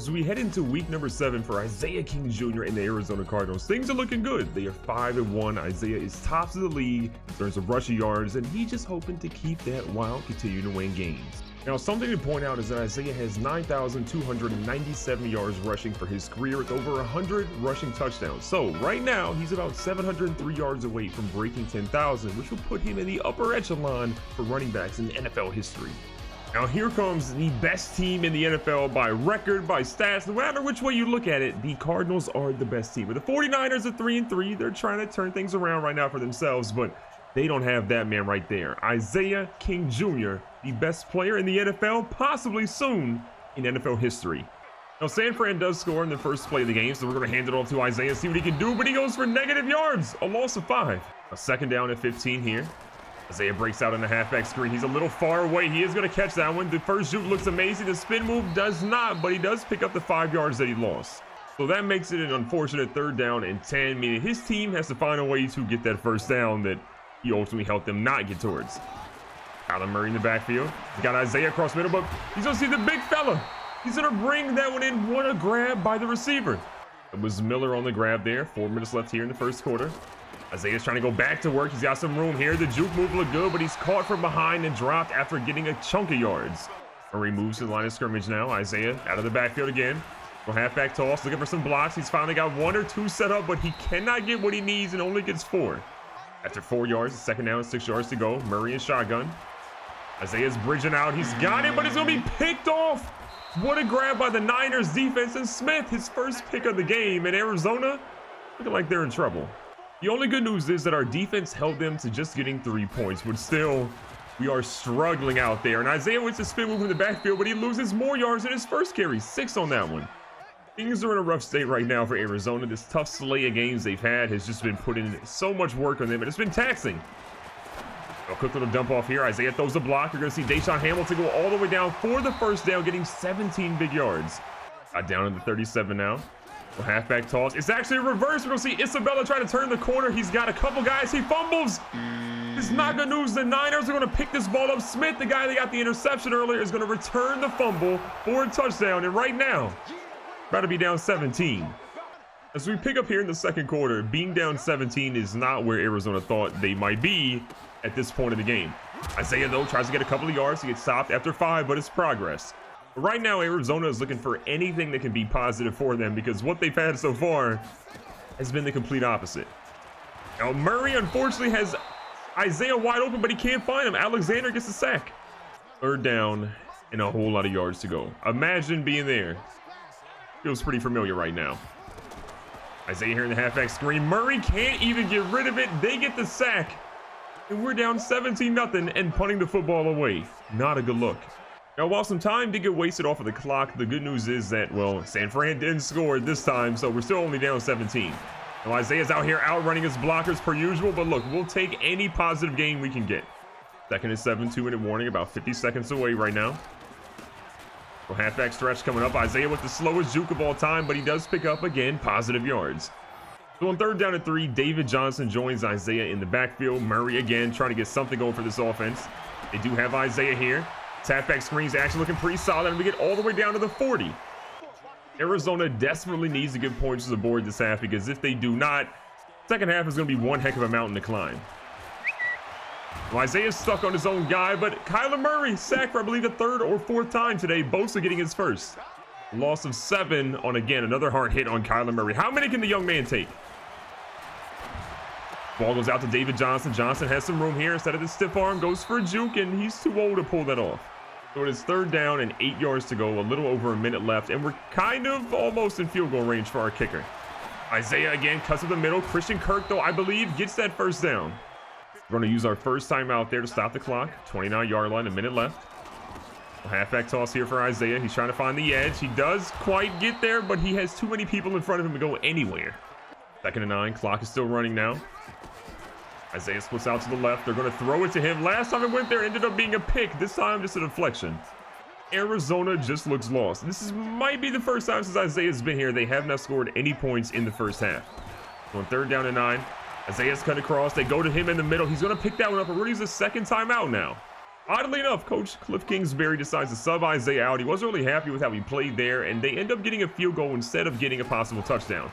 As we head into week number 7 for Isaiah King Jr. and the Arizona Cardinals, things are looking good. They are 5-1. Isaiah is tops of the league in terms of rushing yards, and he's just hoping to keep that while continuing to win games. Now, something to point out is that Isaiah has 9,297 yards rushing for his career with over 100 rushing touchdowns. So right now, he's about 703 yards away from breaking 10,000, which will put him in the upper echelon for running backs in NFL history. Now here comes the best team in the NFL by record, by stats. No matter which way you look at it, the Cardinals are the best team. But the 49ers are 3-3. They're trying to turn things around right now for themselves, but they don't have that man right there. Isaiah King Jr., the best player in the NFL, possibly soon in NFL history. Now San Fran does score in the first play of the game, so we're going to hand it off to Isaiah, see what he can do, but he goes for negative yards, a loss of 5. A second down at 15 here. Isaiah breaks out in the halfback screen. He's a little far away. He is going to catch that one. The first juke looks amazing. The spin move does not, but he does pick up the 5 yards that he lost. So that makes it an unfortunate 3rd down and 10, meaning his team has to find a way to get that first down that he ultimately helped them not get towards. Kyler Murray in the backfield. He's got Isaiah across middle, but he's going to see the big fella. He's going to bring that one in. What a grab by the receiver. It was Miller on the grab there. 4 minutes left here in the first quarter. Isaiah's trying to go back to work. He's got some room here. The juke move looked good, but he's caught from behind and dropped after getting a chunk of yards. Murray moves to the line of scrimmage now. Isaiah out of the backfield again. Go halfback toss, looking for some blocks. He's finally got 1 or 2 set up, but he cannot get what he needs and only gets 4. After 4 yards, second down, 6 yards to go. Murray in shotgun. Isaiah's bridging out. He's got it, but it's going to be picked off. What a grab by the Niners defense. And Smith, his first pick of the game. And Arizona, looking like they're in trouble. The only good news is that our defense held them to just getting 3 points, but still, we are struggling out there. And Isaiah wins a spin move in the backfield, but he loses more yards in his first carry, 6 on that one. Things are in a rough state right now for Arizona. This tough slate of games they've had has just been putting so much work on them, and it's been taxing. A quick little dump off here. Isaiah throws the block. You're going to see Deshaun Hamilton go all the way down for the first down, getting 17 big yards. Down in the 37 now. Well, halfback toss. It's actually a reverse. We're going to see Isabella try to turn the corner. He's got a couple guys. He fumbles. It's not good news. The Niners are going to pick this ball up. Smith, the guy that got the interception earlier, is going to return the fumble for a touchdown. And right now, about to be down 17. As we pick up here in the second quarter, being down 17 is not where Arizona thought they might be at this point of the game. Isaiah, though, tries to get a couple of yards to get stopped after 5, but it's progress. But right now, Arizona is looking for anything that can be positive for them because what they've had so far has been the complete opposite. Now, Murray, unfortunately, has Isaiah wide open, but he can't find him. Alexander gets a sack. 3rd down and a whole lot of yards to go. Imagine being there. Feels pretty familiar right now. Isaiah here in the halfback screen. Murray can't even get rid of it. They get the sack. And we're down 17-0 and punting the football away. Not a good look. Now, while some time did get wasted off of the clock, the good news is that, well, San Fran didn't score this time, so we're still only down 17. Now, Isaiah's out here outrunning his blockers per usual, but look, we'll take any positive gain we can get. 2nd and 7, 2-minute warning, about 50 seconds away right now. Well, halfback stretch coming up. Isaiah with the slowest juke of all time, but he does pick up, again, positive yards. So on 3rd down and 3, David Johnson joins Isaiah in the backfield. Murray, again, trying to get something going for this offense. They do have Isaiah here. Halfback screens actually looking pretty solid, and we get all the way down to the 40. Arizona desperately needs to get points to the board this half because if they do not, second half is going to be one heck of a mountain to climb. Well, Isaiah's stuck on his own guy, but Kyler Murray sacked for, I believe, the 3rd or 4th time today. Bosa getting his first. Loss of 7 on, again, another hard hit on Kyler Murray. How many can the young man take? Ball goes out to David Johnson. Johnson has some room here. Instead of the stiff arm, goes for a juke, and he's too old to pull that off. So it is 3rd down and 8 yards to go, a little over a minute left, and we're kind of almost in field goal range for our kicker. Isaiah again cuts to the middle. Christian Kirk, though, I believe, gets that first down. We're going to use our first timeout there to stop the clock. 29-yard line, a minute left. A halfback toss here for Isaiah. He's trying to find the edge. He does quite get there, but he has too many people in front of him to go anywhere. 2nd and 9. Clock is still running now. Isaiah splits out to the left. They're going to throw it to him. Last time it went there, ended up being a pick. This time, just a deflection. Arizona just looks lost. Might be the first time since Isaiah's been here they have not scored any points in the first half. So on 3rd down and 9, Isaiah's cut across. They go to him in the middle. He's going to pick that one up. We're going to use a second timeout now. Oddly enough, Coach Cliff Kingsbury decides to sub Isaiah out. He wasn't really happy with how he played there, and they end up getting a field goal instead of getting a possible touchdown.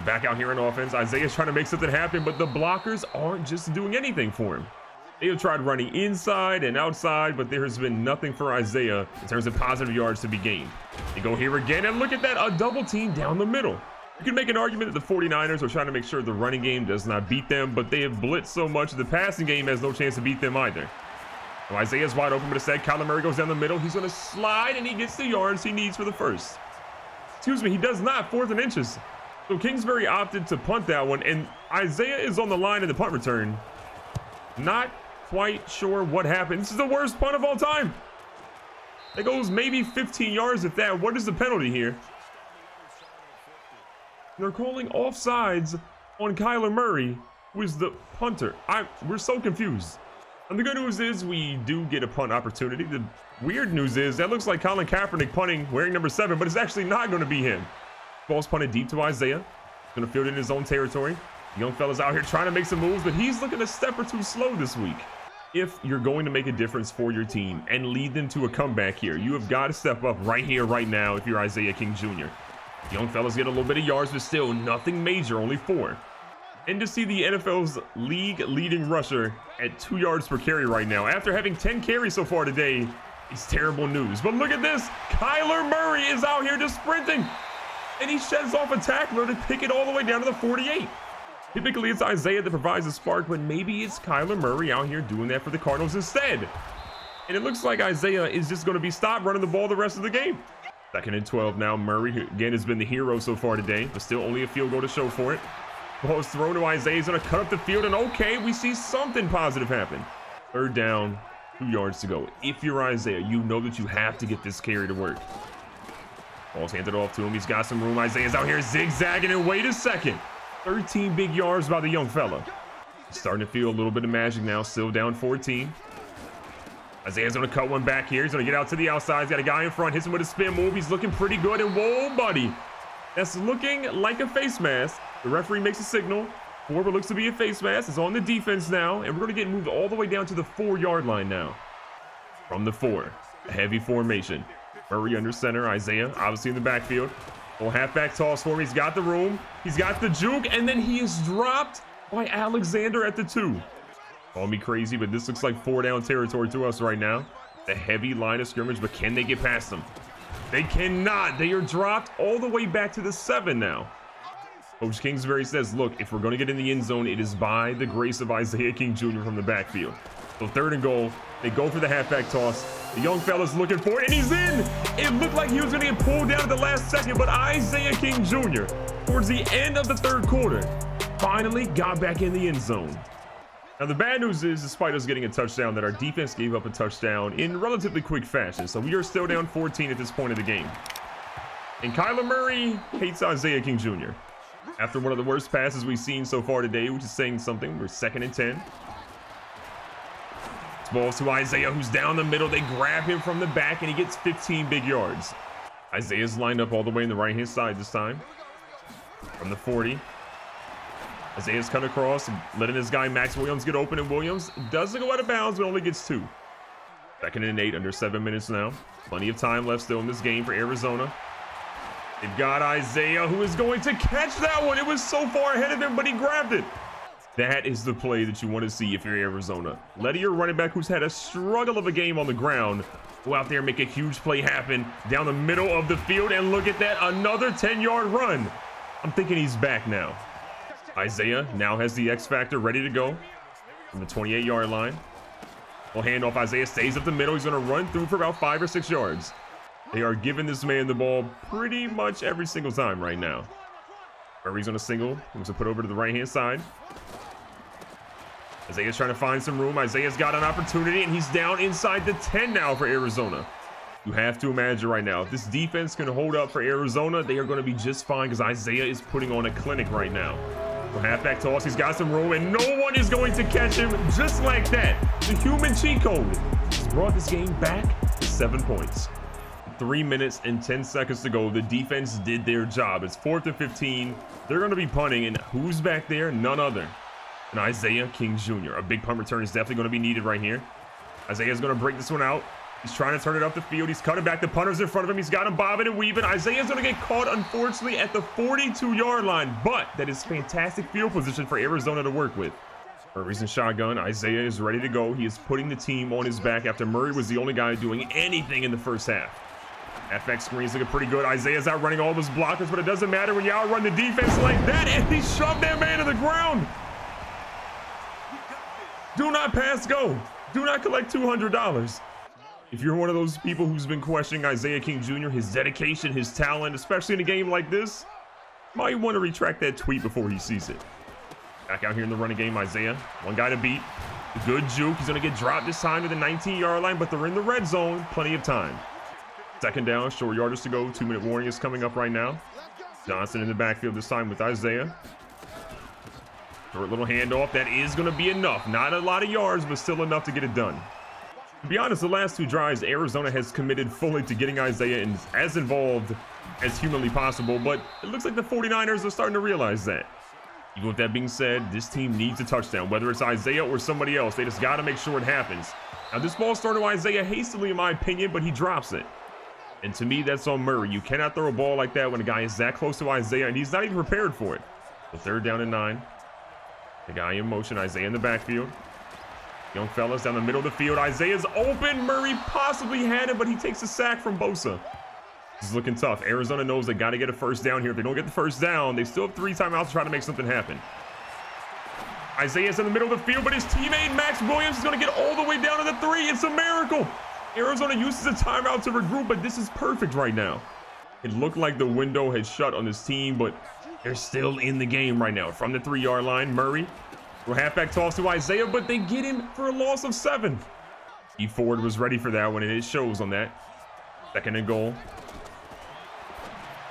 Back out here in offense, Isaiah's trying to make something happen, but the blockers aren't just doing anything for him. They have tried running inside and outside, but there has been nothing for Isaiah in terms of positive yards to be gained. They go here again, and look at that, a double team down the middle. You can make an argument that the 49ers are trying to make sure the running game does not beat them, but they have blitzed so much the passing game has no chance to beat them either. Now Isaiah's wide open, but instead Kyler Murray goes down the middle. He's going to slide, and he gets the yards he needs for the first. Excuse me, he does not, 4th and inches. So Kingsbury opted to punt that one, and Isaiah is on the line in the punt return. Not quite sure what happened. This is the worst punt of all time. It goes maybe 15 yards if that. What is the penalty here? They're calling offsides on Kyler Murray, who is the punter. We're so confused. And the good news is we do get a punt opportunity. The weird news is that looks like Colin Kaepernick punting wearing number 7, but it's actually not going to be him. Ball's punted deep to Isaiah. Going to field it in his own territory. The young fella's out here trying to make some moves, but he's looking a step or two slow this week. If you're going to make a difference for your team and lead them to a comeback here, you have got to step up right here, right now, if you're Isaiah King Jr. Young fellas get a little bit of yards, but still nothing major, only 4. And to see the NFL's league-leading rusher at 2 yards per carry right now, after having 10 carries so far today, is terrible news. But look at this. Kyler Murray is out here just sprinting. And he sheds off a tackler to pick it all the way down to the 48. Typically, it's Isaiah that provides a spark, but maybe it's Kyler Murray out here doing that for the Cardinals instead. And it looks like Isaiah is just going to be stopped running the ball the rest of the game. 2nd and 12 now. Murray, who again has been the hero so far today, but still only a field goal to show for it. Ball is thrown to Isaiah. He's going to cut up the field, and okay, we see something positive happen. 3rd down, 2 yards to go. If you're Isaiah, you know that you have to get this carry to work. Ball's handed off to him. He's got some room. Isaiah's out here zigzagging, and wait a second. 13 big yards by the young fella. He's starting to feel a little bit of magic now. Still down 14. Isaiah's going to cut one back here. He's going to get out to the outside. He's got a guy in front. Hits him with a spin move. He's looking pretty good. And whoa, buddy. That's looking like a face mask. The referee makes a signal. Forward looks to be a face mask. It's on the defense now. And we're going to get moved all the way down to the 4-yard line now. From the 4. A heavy formation. Murray under center. Isaiah obviously in the backfield. Full halfback toss for him. He's got the room. He's got the juke. And then he is dropped by Alexander at the 2. Call me crazy, but this looks like 4-down territory to us right now. The heavy line of scrimmage, but can they get past them? They cannot. They are dropped all the way back to the 7 now. Coach Kingsbury says, look, if we're going to get in the end zone, it is by the grace of Isaiah King Jr. from the backfield. So 3rd and goal. They go for the halfback toss. The young fella's looking for it, and he's in. It looked like he was going to get pulled down at the last second, but Isaiah King Jr., towards the end of the 3rd quarter, finally got back in the end zone. Now, the bad news is, despite us getting a touchdown, that our defense gave up a touchdown in relatively quick fashion. So we are still down 14 at this point of the game. And Kyler Murray hates Isaiah King Jr. After one of the worst passes we've seen so far today, which is saying something. We're 2nd and 10. This ball's to Isaiah, who's down the middle. They grab him from the back, and he gets 15 big yards. Isaiah's lined up all the way in the right-hand side this time. From the 40. Isaiah's cut across, letting his guy Max Williams get open, and Williams doesn't go out of bounds, but only gets 2. 2nd and 8, under 7 minutes now. Plenty of time left still in this game for Arizona. They've got Isaiah, who is going to catch that one. It was so far ahead of him, but he grabbed it. That is the play that you want to see if you're Arizona. Let your running back, who's had a struggle of a game on the ground, go out there and make a huge play happen down the middle of the field. And look at that, another 10-yard run. I'm thinking he's back now. Isaiah now has the X Factor ready to go from the 28-yard line. Well, handoff. Isaiah stays up the middle. He's going to run through for about 5 or 6 yards. They are giving this man the ball pretty much every single time right now. Murray's on a single. He's going to put over to the right-hand side. Isaiah's trying to find some room. Isaiah's got an opportunity, and he's down inside the 10 now for Arizona. You have to imagine right now, if this defense can hold up for Arizona, they are going to be just fine because Isaiah is putting on a clinic right now. So halfback toss, he's got some room, and no one is going to catch him just like that. The human cheat code has brought this game back to 7 points. 3 minutes and 10 seconds to go. The defense did their job. It's 4th and 15. They're going to be punting, and who's back there? None other than Isaiah King Jr. A big punt return is definitely going to be needed right here. Isaiah's going to break this one out. He's trying to turn it up the field. He's cutting back. The punter's in front of him. He's got him bobbing and weaving. Isaiah's going to get caught, unfortunately, at the 42-yard line. But that is fantastic field position for Arizona to work with. Murray's in shotgun. Isaiah is ready to go. He is putting the team on his back after Murray was the only guy doing anything in the first half. FX screen's looking pretty good. Isaiah's outrunning all of his blockers, but it doesn't matter when you outrun the defense like that, and he shoved that man to the ground. Do not pass go. Do not collect $200. If you're one of those people who's been questioning Isaiah King Jr., his dedication, his talent, especially in a game like this, might want to retract that tweet before he sees it. Back out here in the running game, Isaiah. One guy to beat. A good juke. He's going to get dropped this time to the 19-yard line, but they're in the red zone. Plenty of time. Second down, short yardage to go. 2-minute warning is coming up right now. Johnson in the backfield this time with Isaiah. Short little handoff. That is going to be enough. Not a lot of yards, but still enough to get it done. To be honest, the last two drives, Arizona has committed fully to getting Isaiah as involved as humanly possible, but it looks like the 49ers are starting to realize that. Even with that being said, this team needs a touchdown, whether it's Isaiah or somebody else. They just got to make sure it happens. Now, this ball started to Isaiah hastily, in my opinion, but he drops it. And to me, that's on Murray. You cannot throw a ball like that when a guy is that close to Isaiah, and he's not even prepared for it. So 3rd down and 9. The guy in motion, Isaiah in the backfield. Young fellas down the middle of the field. Isaiah's open. Murray possibly had it, but he takes a sack from Bosa. This is looking tough. Arizona knows they got to get a first down here. If they don't get the first down, they still have 3 timeouts to try to make something happen. Isaiah's in the middle of the field, but his teammate Max Williams is going to get all the way down to the 3. It's a miracle. Arizona uses a timeout to regroup, but this is perfect right now. It looked like the window had shut on this team, but they're still in the game right now. From the 3-yard line, Murray. Halfback toss to Isaiah, but they get him for a loss of 7. E. Ford was ready for that one, and it shows on that. 2nd and goal.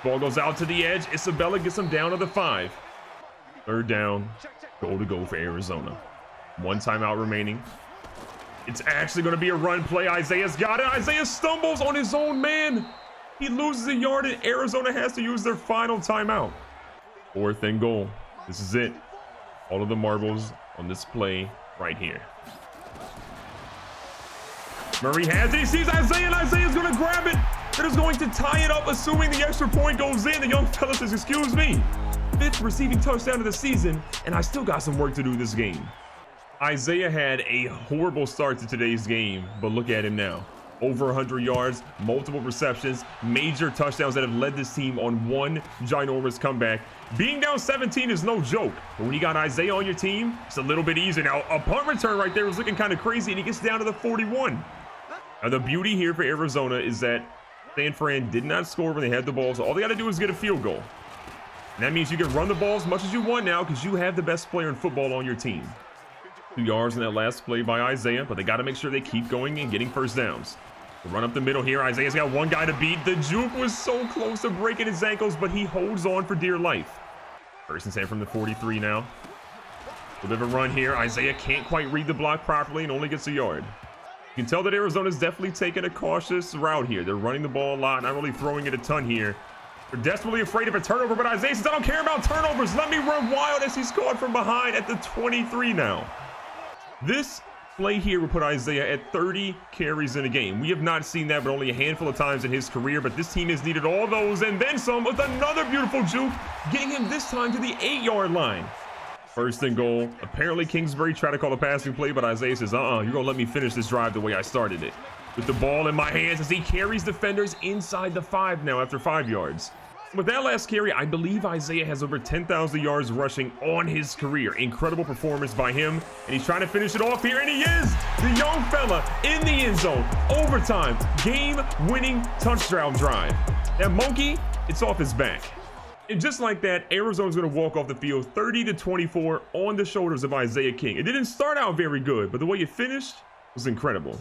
Ball goes out to the edge. Isabella gets him down to the 5. 3rd down. Goal to go for Arizona. 1 timeout remaining. It's actually going to be a run play. Isaiah's got it. Isaiah stumbles on his own man. He loses a yard, and Arizona has to use their final timeout. 4th and goal. This is it. All of the marbles on this play right here. Murray has it. He sees Isaiah, and Isaiah's going to grab it. That is going to tie it up, assuming the extra point goes in. The young fella says, excuse me. 5th receiving touchdown of the season, and I still got some work to do this game. Isaiah had a horrible start to today's game, but look at him now. Over 100 yards, multiple receptions, major touchdowns that have led this team on one ginormous comeback. Being down 17 is no joke, but when you got Isaiah on your team, it's a little bit easier. Now, a punt return right there was looking kind of crazy, and he gets down to the 41. Now, the beauty here for Arizona is that San Fran did not score when they had the ball, so all they got to do is get a field goal. And that means you can run the ball as much as you want now because you have the best player in football on your team. 2 yards in that last play by Isaiah, but they got to make sure they keep going and getting first downs. The run up the middle here. Isaiah's got one guy to beat. The juke was so close to breaking his ankles, but he holds on for dear life. 1st and 10 from the 43 now. A bit of a run here. Isaiah can't quite read the block properly and only gets a yard. You can tell that Arizona's definitely taking a cautious route here. They're running the ball a lot, not really throwing it a ton here. They're desperately afraid of a turnover, but Isaiah says, I don't care about turnovers. Let me run wild as he's caught from behind at the 23 now. This play here will put Isaiah at 30 carries in a game. We have not seen that but only a handful of times in his career, but this team has needed all those and then some with another beautiful juke, getting him this time to the 8-yard line. 1st and goal. Apparently Kingsbury tried to call a passing play, but Isaiah says, you're going to let me finish this drive the way I started it. With the ball in my hands as he carries defenders inside the 5 now after 5 yards. With that last carry, I believe Isaiah has over 10,000 yards rushing on his career. Incredible performance by him, and he's trying to finish it off here, and he is! The young fella in the end zone. Overtime, game-winning touchdown drive. That monkey, it's off his back. And just like that, Arizona's going to walk off the field 30-24 on the shoulders of Isaiah King. It didn't start out very good, but the way it finished was incredible.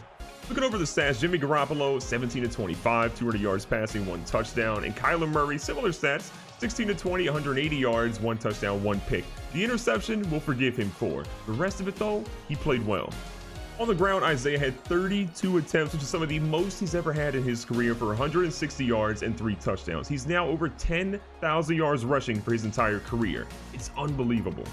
Looking over the stats, Jimmy Garoppolo, 17-25, 200 yards passing, 1 touchdown. And Kyler Murray, similar stats, 16-20, 180 yards, 1 touchdown, 1 pick. The interception, we'll forgive him for. The rest of it, though, he played well. On the ground, Isaiah had 32 attempts, which is some of the most he's ever had in his career for 160 yards and 3 touchdowns. He's now over 10,000 yards rushing for his entire career. It's unbelievable.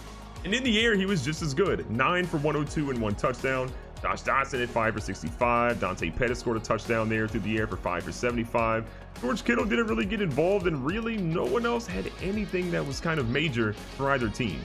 And in the air, he was just as good. 9 for 102 and 1 touchdown. Josh Dotson at 5 for 65. Dante Pettis scored a touchdown there through the air for 5 for 75. George Kittle didn't really get involved, and really no one else had anything that was kind of major for either team.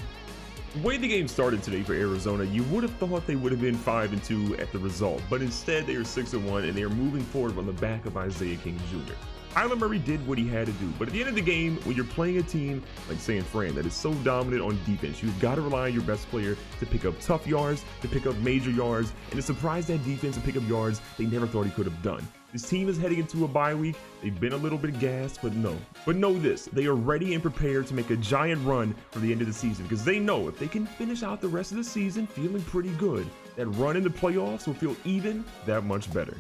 The way the game started today for Arizona, you would have thought they would have been 5-2 at the result, but instead they are 6-1 and they are moving forward on the back of Isaiah King Jr. Kyler Murray did what he had to do, but at the end of the game, when you're playing a team like San Fran that is so dominant on defense, you've got to rely on your best player to pick up tough yards, to pick up major yards, and to surprise that defense and pick up yards they never thought he could have done. This team is heading into a bye week. They've been a little bit gassed, but know this, they are ready and prepared to make a giant run for the end of the season, because they know if they can finish out the rest of the season feeling pretty good, that run in the playoffs will feel even that much better.